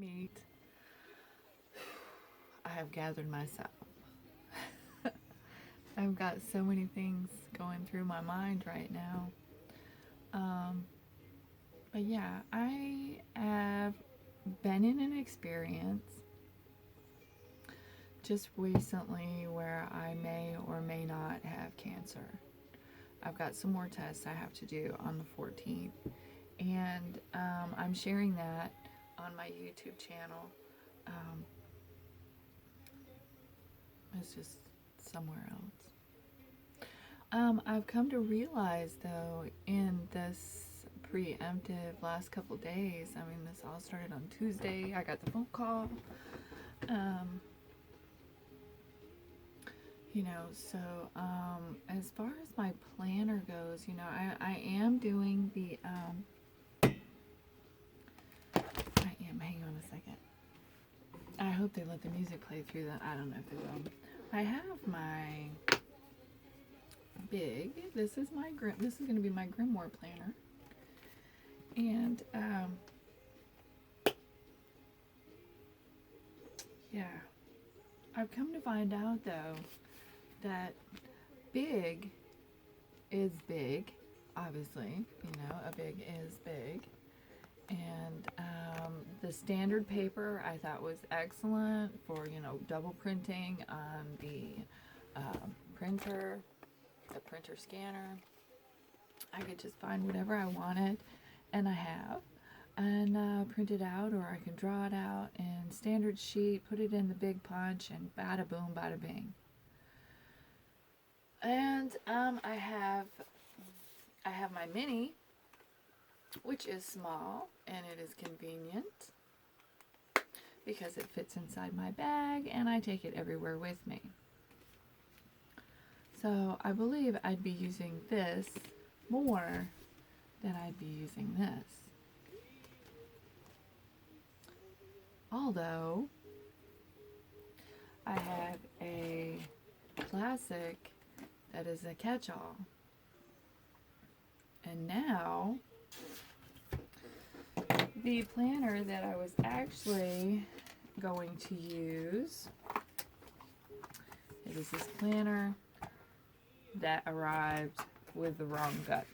meet, I have gathered myself. I've got so many things going through my mind right now. Um, but yeah, I have been in an experience just recently where I may or may not have cancer. I've got some more tests I have to do on the 14th, and I'm sharing that on my YouTube channel. Um, it's just somewhere else. I've come to realize, though, in this preemptive last couple days, I mean, this all started on Tuesday. I got the phone call. Um, so as far as my planner goes, I am doing the, hang on a second. I hope they let the music play through that. I don't know if they will. I have my this is going to be my grimoire planner. And, yeah, I've come to find out, though, that big is big, obviously, a big is big. And the standard paper I thought was excellent for, double printing on the printer, the printer scanner. I could just find whatever I wanted, and I have, and print it out, or I can draw it out in standard sheet, put it in the big punch, and bada boom, bada bing. And I have my mini, which is small, and it is convenient because it fits inside my bag, and I take it everywhere with me. So I believe I'd be using this more than I'd be using this. Although I have a classic that is a catch-all. And now the planner that I was actually going to use, it is this planner that arrived with the wrong guts.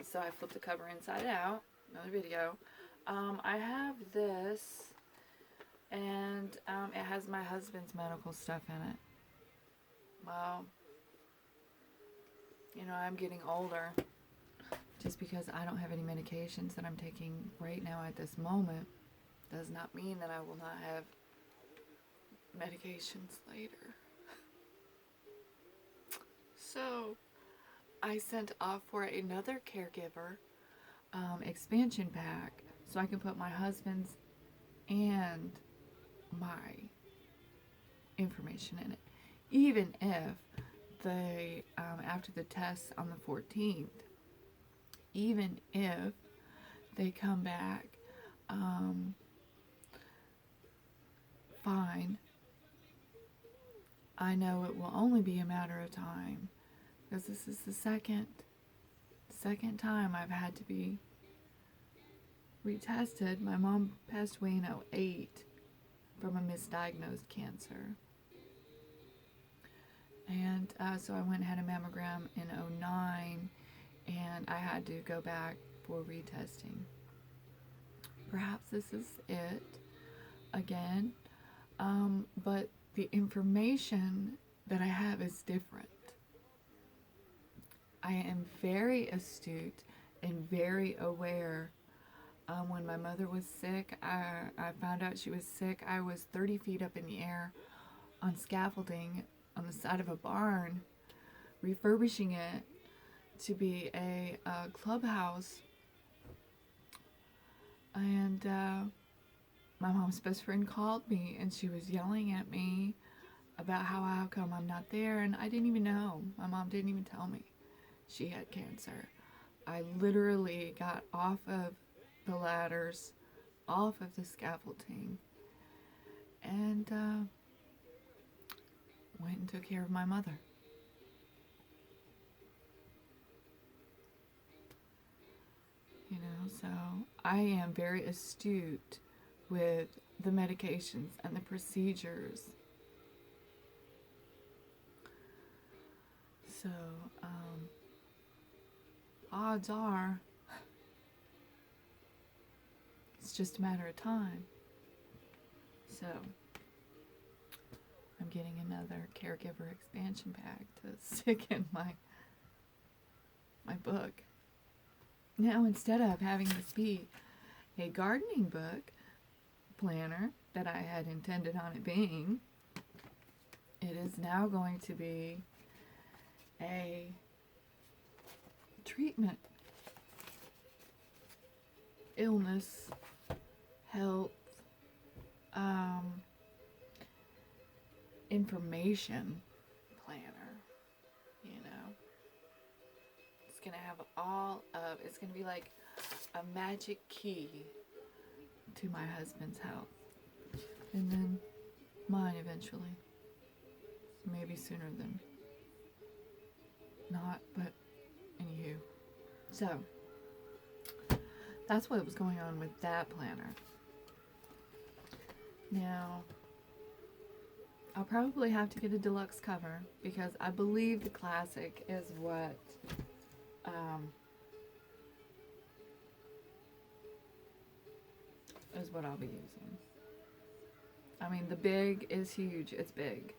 So I flipped the cover inside out, another video. I have this, and it has my husband's medical stuff in it. Well, I'm getting older. Just because I don't have any medications that I'm taking right now at this moment does not mean that I will not have medications later. So I sent off for another caregiver expansion pack so I can put my husband's and my information in it. Even if they, after the tests on the 14th, even if they come back fine, I know it will only be a matter of time, because this is the second second time I've had to be retested. My mom passed away in 2008 from a misdiagnosed cancer. And so I went and had a mammogram in 2009, and I had to go back for retesting. Perhaps this is it again, but the information that I have is different. I am very astute and very aware. When my mother was sick, I found out she was sick. I was 30 feet up in the air on scaffolding on the side of a barn, refurbishing it to be a clubhouse. And my mom's best friend called me, and she was yelling at me about how come I'm not there, and I didn't even know. My mom didn't even tell me she had cancer. I literally got off of the ladders, off of the scaffolding, and went and took care of my mother. you know, so I am very astute with the medications and the procedures. So, odds are it's just a matter of time. So, I'm getting another caregiver expansion pack to stick in my book. Now, instead of having this be a gardening book planner that I had intended on it being, it is now going to be a treatment, illness, health, information planner, you know. It's going to have it's going to be like a magic key to my husband's health. And then mine eventually. Maybe sooner than not, but anywho. So, that's what was going on with that planner. Now, I'll probably have to get a deluxe cover because I believe the classic is what I'll be using. I mean, the big is huge. It's big.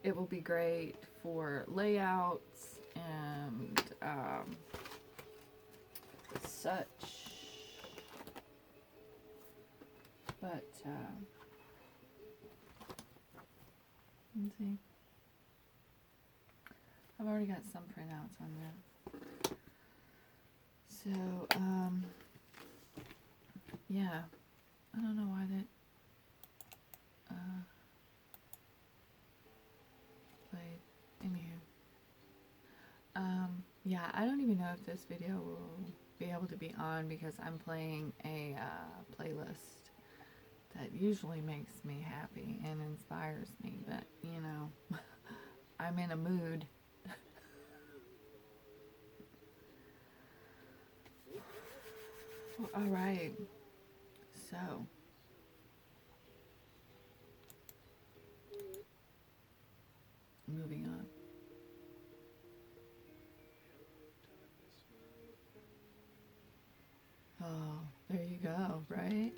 It will be great for layouts and such. But let's see. I've already got some printouts on that. So, yeah. I don't know why that played. Anywho. Yeah, I don't even know if this video will be able to be on because I'm playing a playlist that usually makes me happy and inspires me, but, you know, I'm in a mood. All right. So, moving on. Oh, there you go, right?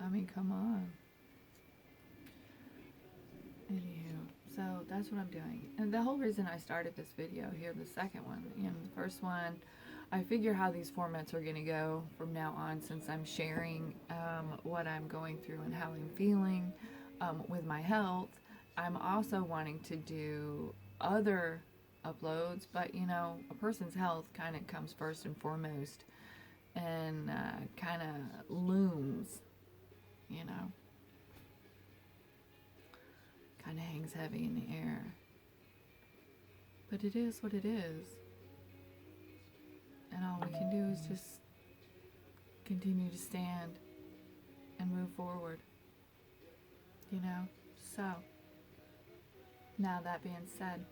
I mean, come on. Anywho, so that's what I'm doing. And the whole reason I started this video here, the second one, you know, the first one, I figure how these formats are going to go from now on since I'm sharing what I'm going through and how I'm feeling with my health. I'm also wanting to do other uploads, but, you know, a person's health kind of comes first and foremost and kind of looms, you know, kind of hangs heavy in the air. But it is what it is. And all we can do is just continue to stand and move forward, you know? So, now that being said,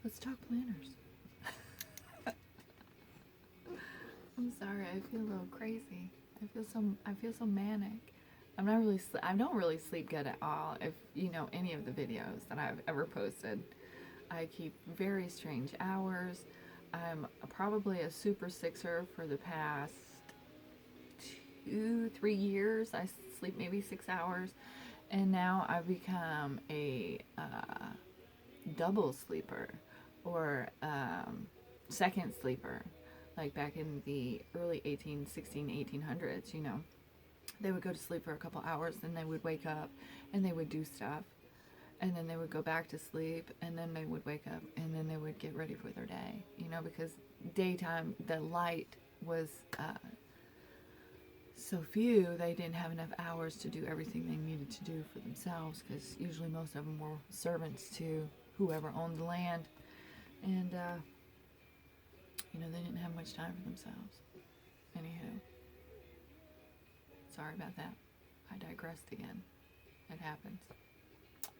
let's talk planners. I'm sorry, I feel a little crazy. I feel so manic. I don't really sleep good at all. If you know any of the videos that I've ever posted, I keep very strange hours. I'm probably a super sixer for the past 2-3 years. I sleep maybe 6 hours, and now I've become a double sleeper or second sleeper. Like back in the early 1800s, you know, they would go to sleep for a couple hours, then they would wake up and they would do stuff, and then they would go back to sleep, and then they would wake up, and then they would get ready for their day, you know, because daytime, the light was so few, they didn't have enough hours to do everything they needed to do for themselves, because usually most of them were servants to whoever owned the land, and you know, they didn't have much time for themselves. Anywho, sorry about that. I digressed again. It happens.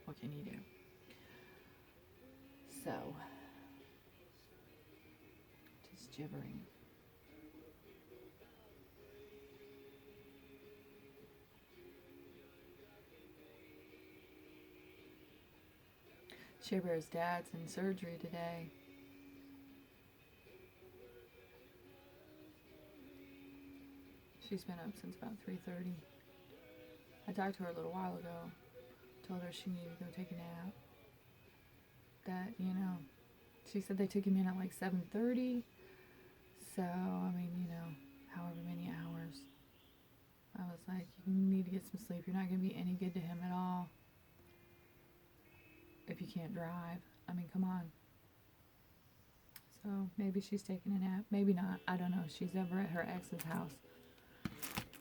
What can you do? So, just gibbering. Share Bear's dad's in surgery today. She's been up since about 3:30. I talked to her a little while ago. Told her she needed to go take a nap. That, she said they took him in at like 7:30. So, I mean, however many hours. I was like, you need to get some sleep. You're not going to be any good to him at all if you can't drive. I mean, come on. So, maybe she's taking a nap. Maybe not. I don't know. She's over at her ex's house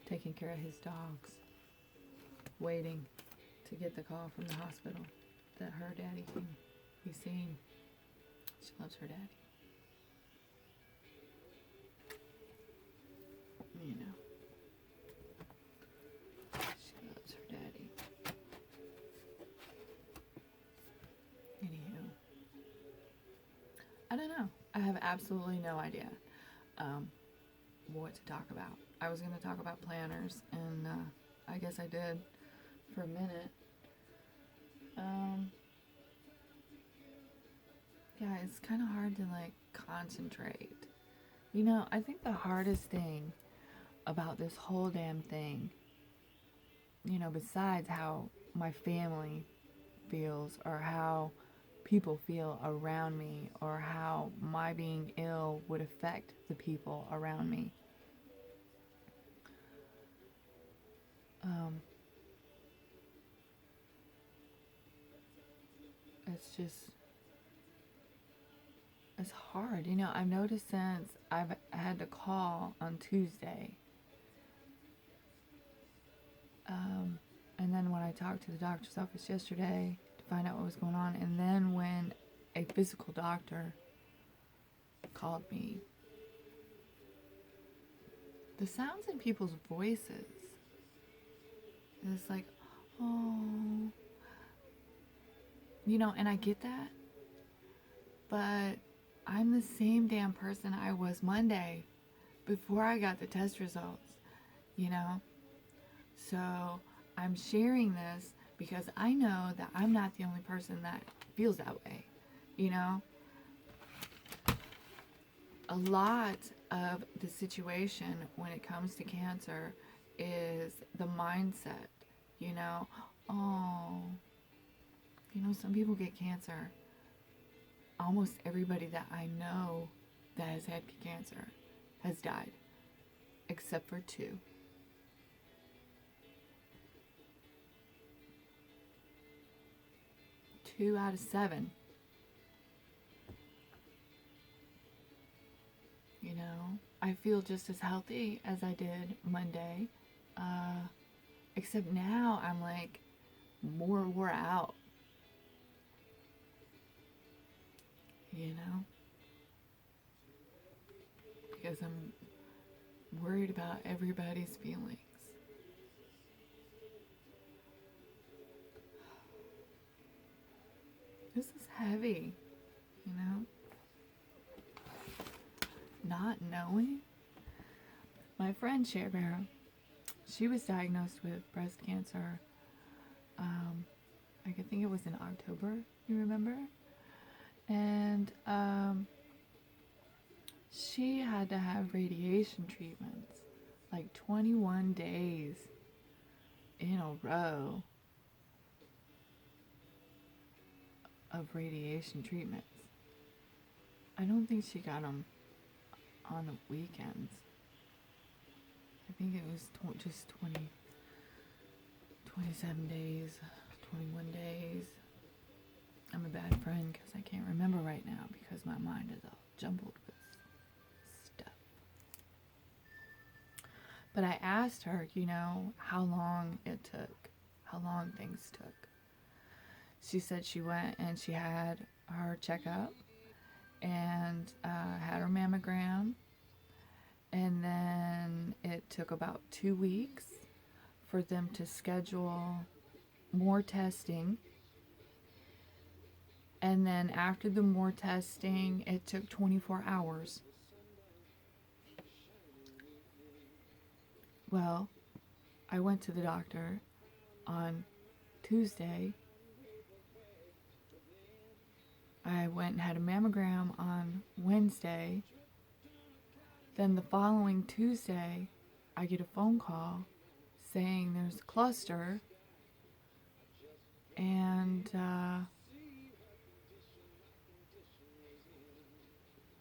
taking care of his dogs. Waiting to get the call from the hospital that her daddy can be seen. She loves her daddy. She loves her daddy. Anywho. I don't know. I have absolutely no idea what to talk about. I was going to talk about planners, and I guess I did for a minute. Yeah, it's kind of hard to concentrate. I think the hardest thing about this whole damn thing, besides how my family feels or how people feel around me or how my being ill would affect the people around me. It's hard. I've noticed since I've had to call on Tuesday. And then when I talked to the doctor's office yesterday to find out what was going on, and then when a physical doctor called me, the sounds in people's voices, it's like, oh, and I get that, but I'm the same damn person I was Monday before I got the test results, So I'm sharing this because I know that I'm not the only person that feels that way, A lot of the situation when it comes to cancer is the mindset, some people get cancer. Almost everybody that I know that has had cancer has died, except for 2. 2 out of 7. I feel just as healthy as I did Monday, except now I'm more wore out. Because I'm worried about everybody's feelings. This is heavy, Not knowing. My friend Share Bear, she was diagnosed with breast cancer. I think it was in October, you remember? And she had to have radiation treatments, 21 days in a row of radiation treatments. I don't think she got them on the weekends. I think it was just 27 days, 21 days. I'm a bad friend because I can't remember right now because my mind is all jumbled with stuff. But I asked her, how long it took, how long things took. She said she went and she had her checkup and had her mammogram, and then it took about 2 weeks for them to schedule more testing, and then after the more testing it took 24 hours. Well, I went to the doctor on Tuesday I went and had a mammogram on Wednesday. Then the following Tuesday, I get a phone call saying there's a cluster and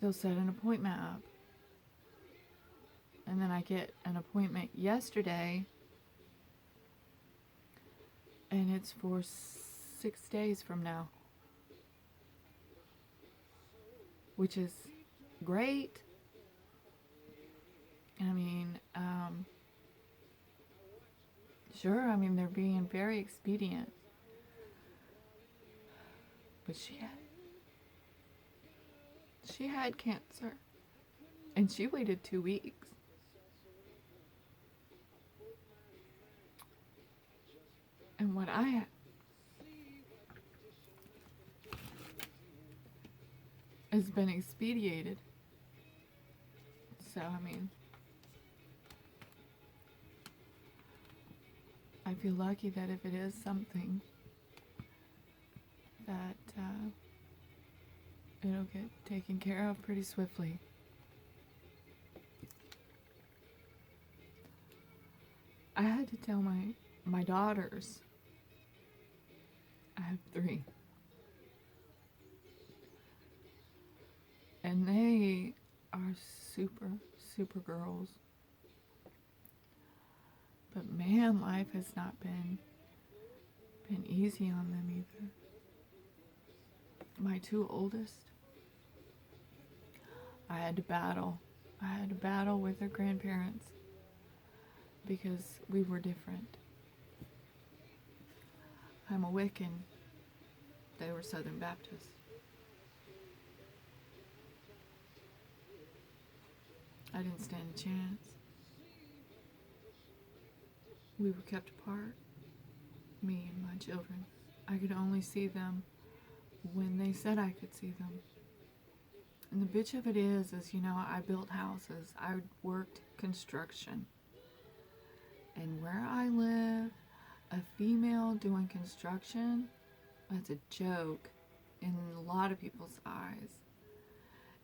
they'll set an appointment up. And then I get an appointment yesterday, and it's for 6 days from now, which is great. I mean, sure, I mean, they're being very expedient. But she had cancer, and she waited 2 weeks. And what I had has been expedited. So, I mean, I feel lucky that if it is something that it'll get taken care of pretty swiftly. I had to tell my daughters, I have 3, and they are super girls. But man, life has not been easy on them either. My 2 oldest, I had to battle with their grandparents because we were different. I'm a Wiccan. They were Southern Baptist. I didn't stand a chance. We were kept apart, me and my children. I could only see them when they said I could see them. And the bitch of it is, you know, I built houses. I worked construction. And where I live, a female doing construction, that's a joke in a lot of people's eyes.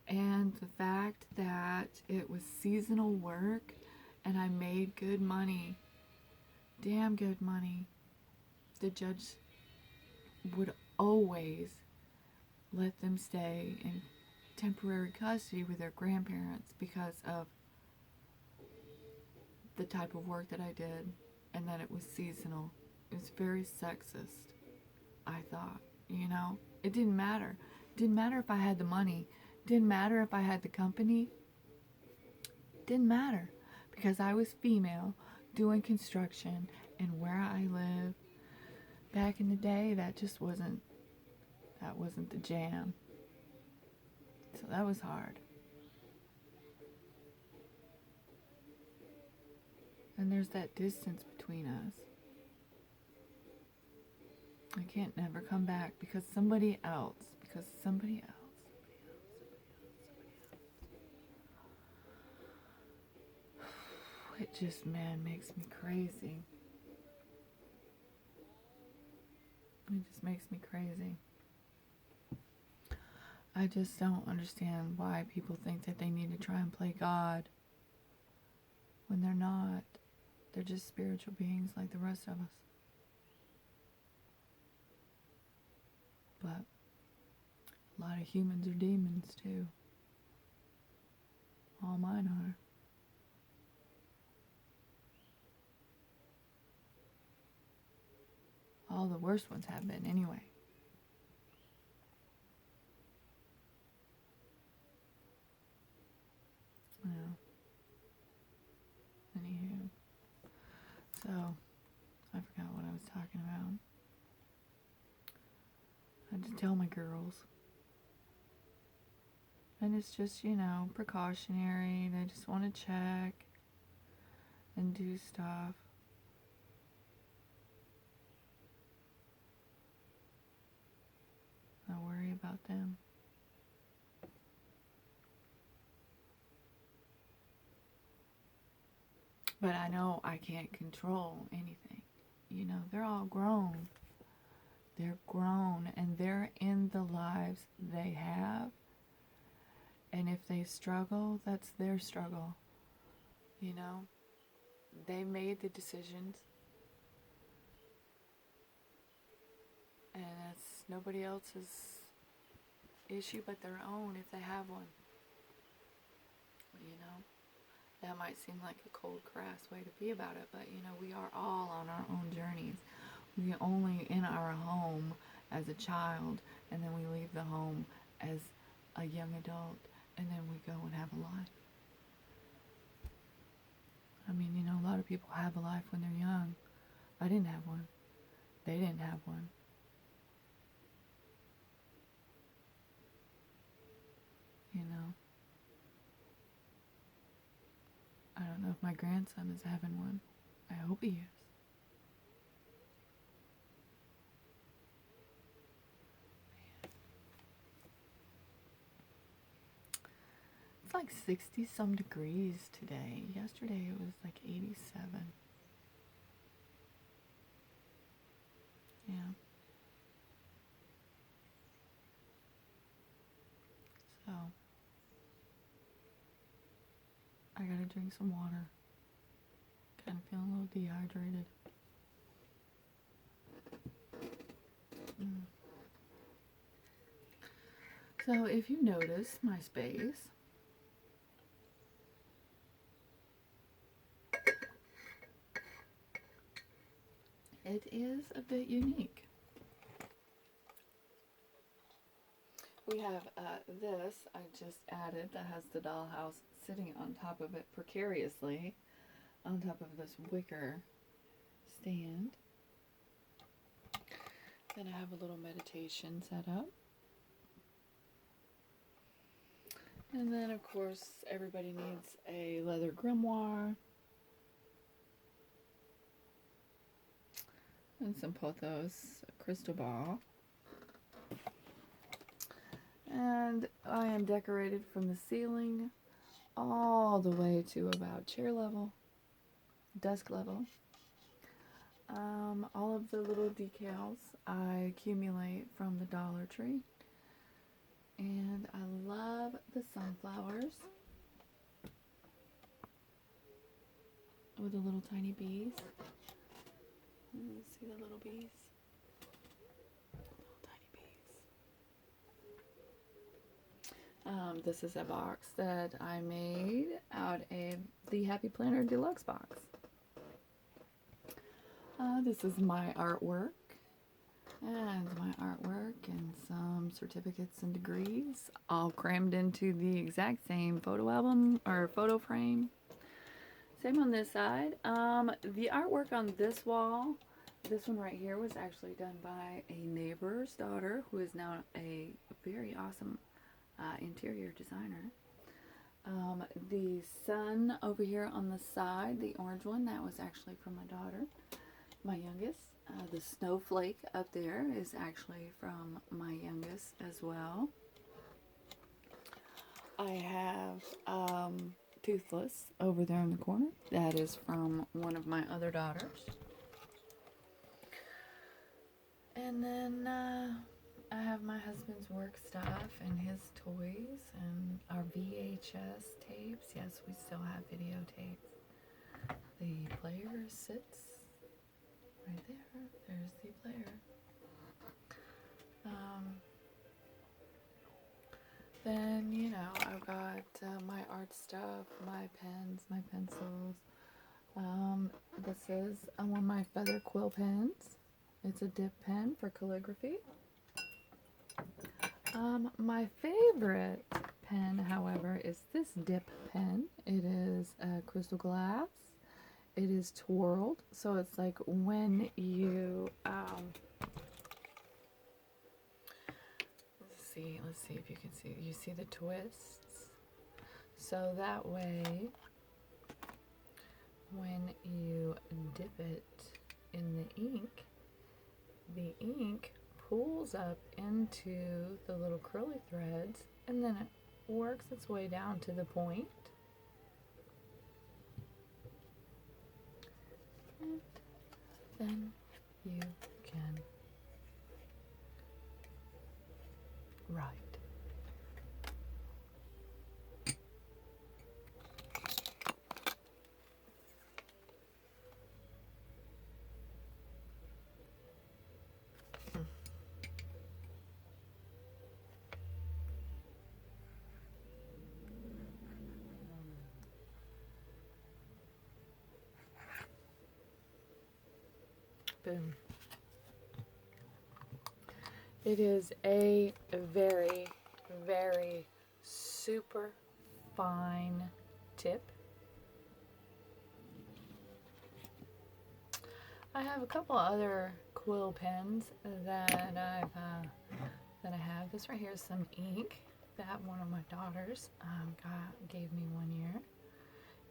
And the fact that it was seasonal work and I made good money, damn good money, the judge would always let them stay in temporary custody with their grandparents because of the type of work that I did and that it was seasonal. It was very sexist, I thought, you know? It didn't matter. It didn't matter if I had the money. It didn't matter if I had the company. It didn't matter because I was female doing construction, and where I live back in the day, that wasn't the jam. So that was hard. And there's that distance between us. I can't never come back because somebody else. It just, man, makes me crazy. It just makes me crazy. I just don't understand why people think that they need to try and play God when they're not. They're just spiritual beings like the rest of us. But a lot of humans are demons too. All mine are. All the worst ones have been anyway. Well, anywho. So, I forgot what I was talking about. I had to tell my girls. And it's just, you know, precautionary. They just want to check and do stuff. I worry about them. But I know I can't control anything. You know, they're all grown. They're grown and they're in the lives they have. And if they struggle, that's their struggle. You know, they made the decisions. And it's nobody else's issue but their own if they have one. You know, that might seem like a cold, crass way to be about it, but you know, we are all on our own journeys. We are only in our home as a child, and then we leave the home as a young adult, and then we go and have a life. I mean, you know, a lot of people have a life when they're young. I didn't have one. They didn't have one. You know, I don't know if my grandson is having one. I hope he is. It's like 60 some degrees today. Yesterday it was like 87. Yeah. So, I gotta drink some water. Kind of feeling a little dehydrated. So, if you notice my space, it is a bit unique. We have this I just added that has the dollhouse sitting on top of it precariously, on top of this wicker stand. Then I have a little meditation set up. And then, of course, everybody needs a leather grimoire. And some pothos, a crystal ball. And I am decorated from the ceiling all the way to about chair level, desk level. All of the little decals I accumulate from the Dollar Tree. And I love the sunflowers with the little tiny bees. See the little bees? Little tiny bees. This is a box that I made out of the Happy Planner Deluxe box. This is my artwork. And my artwork and some certificates and degrees all crammed into the exact same photo album or photo frame. Same on this side. The artwork on this wall, this one right here, was actually done by a neighbor's daughter who is now a very awesome interior designer. The sun over here on the side, the orange one, that was actually from my daughter, my youngest. The snowflake up there is actually from my youngest as well. I have Toothless over there in the corner. That is from one of my other daughters. And then I have my husband's work stuff and his toys and our VHS tapes. Yes, we still have videotapes. The player sits right there. There's the player. Then, you know, I've got my art stuff, my pens, my pencils. This is one of my feather quill pens. It's a dip pen for calligraphy. My favorite pen, however, is this dip pen. It is crystal glass. It is twirled, so it's like when you let's see if you can see. You see the twists? So that way, when you dip it in the ink pulls up into the little curly threads, and then it works its way down to the point. And then you can Boom. It is a very, very super fine tip. I have a couple other quill pens that I have. This right here is some ink that one of my daughters gave me one year.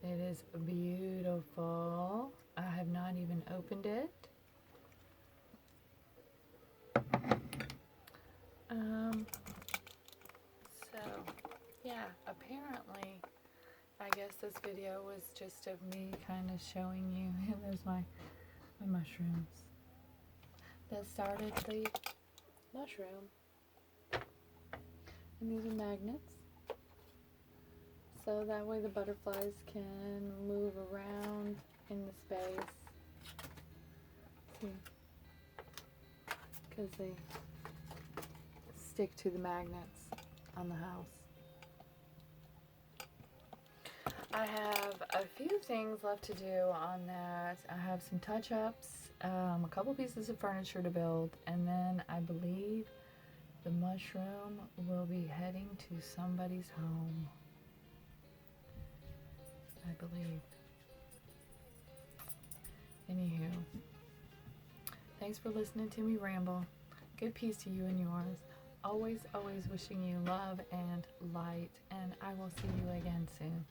It is beautiful. I have not even opened it. So yeah, apparently I guess this video was just of me kind of showing you. There's my mushrooms that started the mushroom. And these are magnets. So that way the butterflies can move around in the space. See? Because they stick to the magnets on the house. I have a few things left to do on that. I have some touch-ups, a couple pieces of furniture to build, and then I believe the mushroom will be heading to somebody's home. I believe. Anywho, thanks for listening to me ramble. Good peace to you and yours. Always, always wishing you love and light, and I will see you again soon.